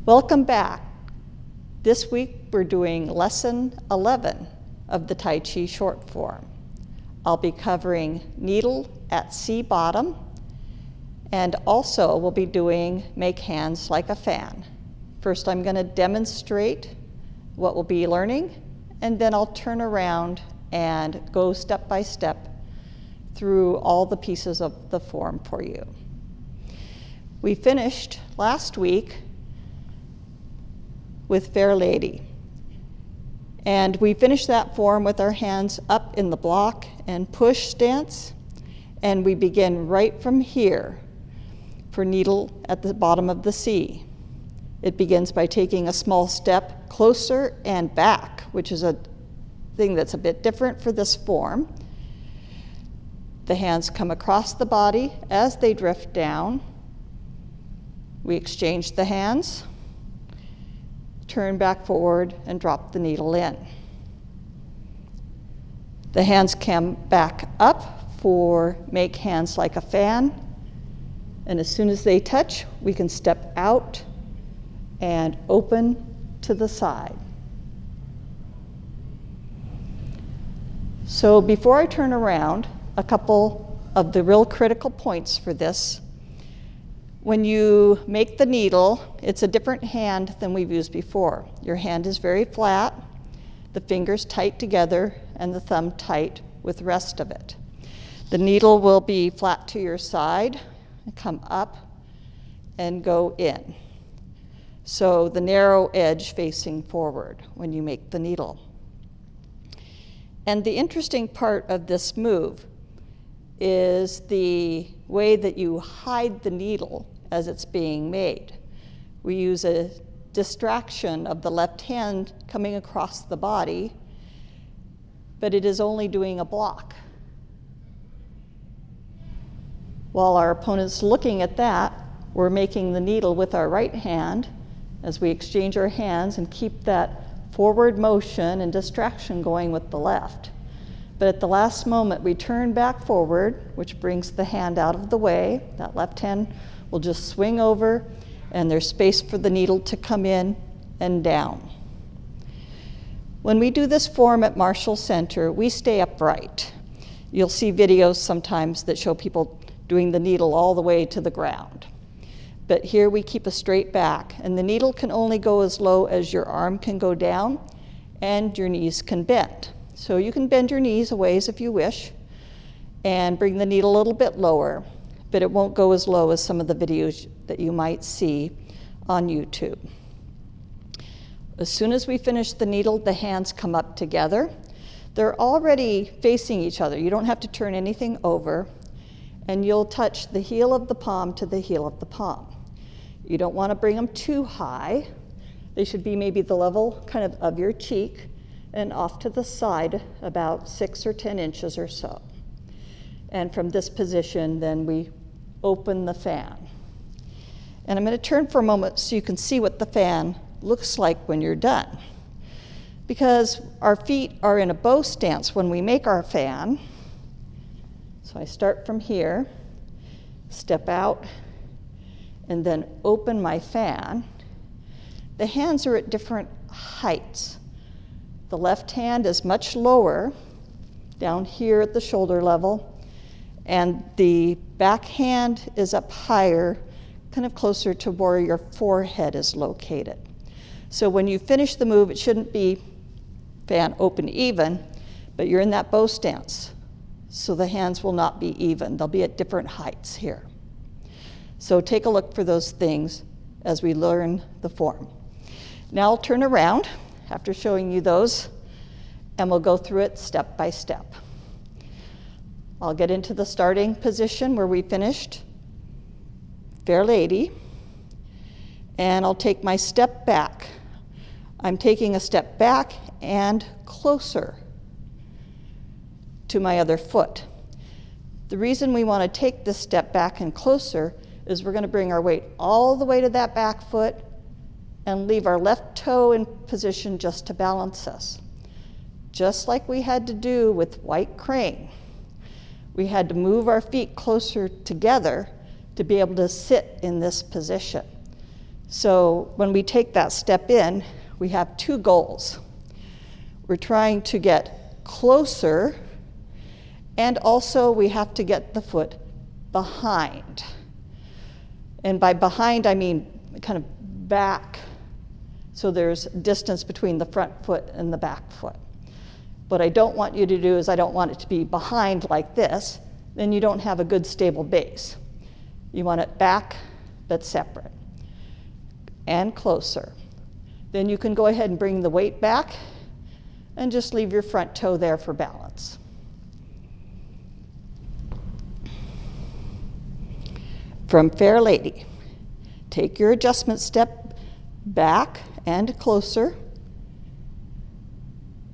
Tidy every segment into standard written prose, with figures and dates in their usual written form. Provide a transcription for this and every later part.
Welcome back. This week we're doing lesson 11 of the Tai Chi short form. I'll be covering needle at C bottom, and also we'll be doing make hands like a fan. First I'm going to demonstrate what we'll be learning, and then I'll turn around and go step by step through all the pieces of the form for you. We finished last week with Fair Lady. And we finished that form with our hands up in the block and push stance. And we begin right from here for needle at the bottom of the C. It begins by taking a small step closer and back, which is a thing that's a bit different for this form. The hands come across the body as they drift down. We exchange the hands, turn back forward, and drop the needle in. The hands come back up for make hands like a fan, and as soon as they touch, we can step out and open to the side. So before I turn around, a couple of the real critical points for this. When you make the needle, it's a different hand than we've used before. Your hand is very flat, the fingers tight together, and the thumb tight with the rest of it. The needle will be flat to your side, come up, and go in. So the narrow edge facing forward when you make the needle. And the interesting part of this move is the way that you hide the needle as it's being made. We use a distraction of the left hand coming across the body, but it is only doing a block. While our opponent's looking at that, we're making the needle with our right hand as we exchange our hands and keep that forward motion and distraction going with the left. But at the last moment, we turn back forward, which brings the hand out of the way. That left hand will just swing over, and there's space for the needle to come in and down. When we do this form at Marshall Center, we stay upright. You'll see videos sometimes that show people doing the needle all the way to the ground. But here we keep a straight back, and the needle can only go as low as your arm can go down and your knees can bend. So you can bend your knees a ways if you wish and bring the needle a little bit lower, but it won't go as low as some of the videos that you might see on YouTube. As soon as we finish the needle, the hands come up together. They're already facing each other. You don't have to turn anything over, and you'll touch the heel of the palm to the heel of the palm. You don't want to bring them too high. They should be maybe the level kind of your cheek and off to the side about 6 or 10 inches or so. And from this position, then we open the fan. And I'm going to turn for a moment so you can see what the fan looks like when you're done. Because our feet are in a bow stance when we make our fan. So I start from here, step out, and then open my fan. The hands are at different heights. The left hand is much lower, down here at the shoulder level, and the back hand is up higher, kind of closer to where your forehead is located. So when you finish the move, it shouldn't be fan open even, but you're in that bow stance. So the hands will not be even. They'll be at different heights here. So take a look for those things as we learn the form. Now I'll turn around after showing you those, and we'll go through it step by step. I'll get into the starting position where we finished Fair Lady, and I'll take my step back. I'm taking a step back and closer to my other foot. The reason we want to take this step back and closer is we're going to bring our weight all the way to that back foot and leave our left toe in position just to balance us. Just like we had to do with White Crane. We had to move our feet closer together to be able to sit in this position. So when we take that step in, we have two goals. We're trying to get closer, and also we have to get the foot behind. And by behind, I mean kind of back, so there's distance between the front foot and the back foot. What I don't want you to do is I don't want it to be behind like this, then you don't have a good stable base. You want it back but separate and closer. Then you can go ahead and bring the weight back and just leave your front toe there for balance. From Fair Lady, take your adjustment step back and closer.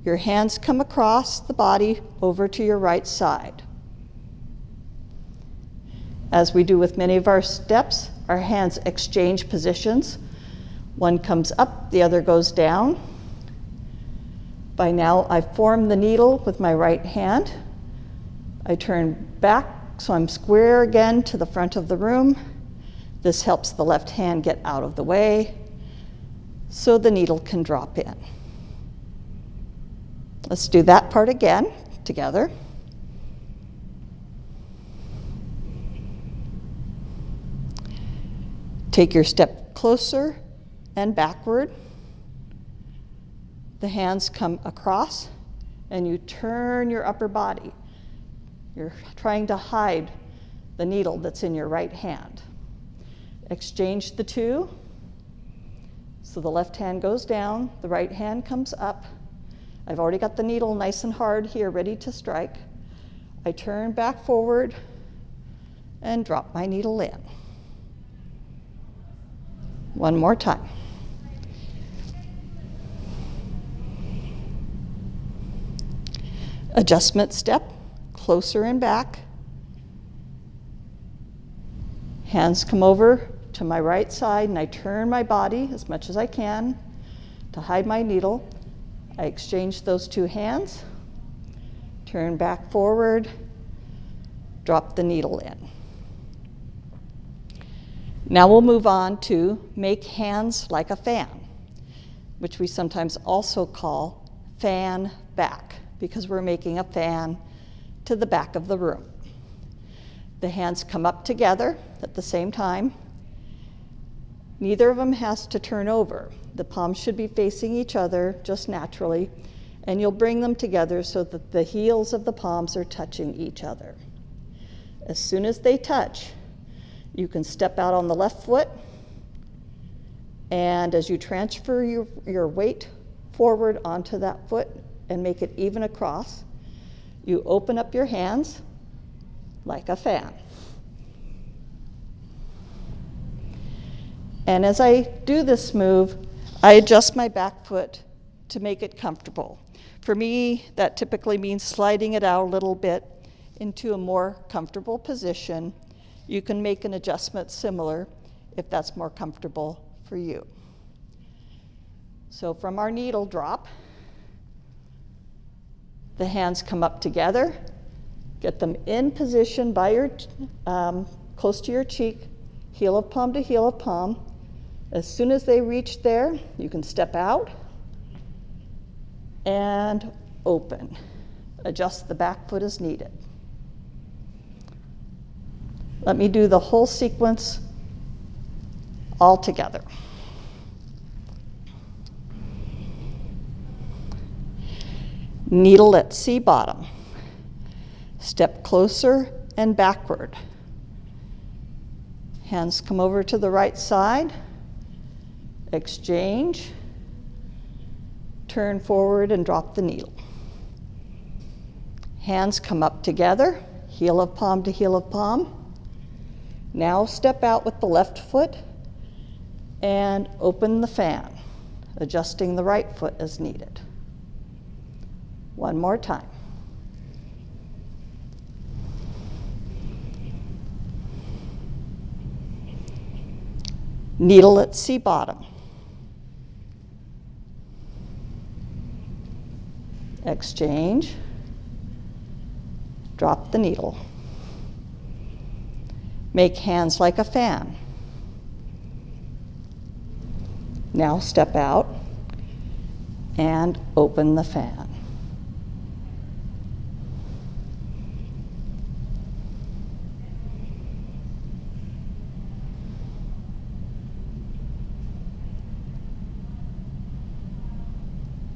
Your hands come across the body over to your right side. As we do with many of our steps, our hands exchange positions. One comes up, the other goes down. By now, I've formed the needle with my right hand. I turn back so I'm square again to the front of the room. This helps the left hand get out of the way so the needle can drop in. Let's do that part again together. Take your step closer and backward. The hands come across and you turn your upper body. You're trying to hide the needle that's in your right hand. Exchange the two. So the left hand goes down, the right hand comes up. I've already got the needle nice and hard here, ready to strike. I turn back forward and drop my needle in. One more time. Adjustment step, closer and back. Hands come over to my right side and I turn my body as much as I can to hide my needle. I exchange those two hands, turn back forward, drop the needle in. Now we'll move on to make hands like a fan, which we sometimes also call fan back, because we're making a fan to the back of the room. The hands come up together at the same time. Neither of them has to turn over. The palms should be facing each other just naturally, and you'll bring them together so that the heels of the palms are touching each other. As soon as they touch, you can step out on the left foot, and as you transfer your weight forward onto that foot and make it even across, you open up your hands like a fan. And as I do this move, I adjust my back foot to make it comfortable. For me, that typically means sliding it out a little bit into a more comfortable position. You can make an adjustment similar if that's more comfortable for you. So from our needle drop, the hands come up together, get them in position by your close to your cheek, heel of palm to heel of palm. As soon as they reach there, you can step out and open. Adjust the back foot as needed. Let me do the whole sequence all together. Needle at C bottom. Step closer and backward. Hands come over to the right side. Exchange. Turn forward and drop the needle. Hands come up together, heel of palm to heel of palm. Now step out with the left foot and open the fan, adjusting the right foot as needed. One more time. Needle at C bottom. Exchange. Drop the needle. Make hands like a fan. Now step out and open the fan.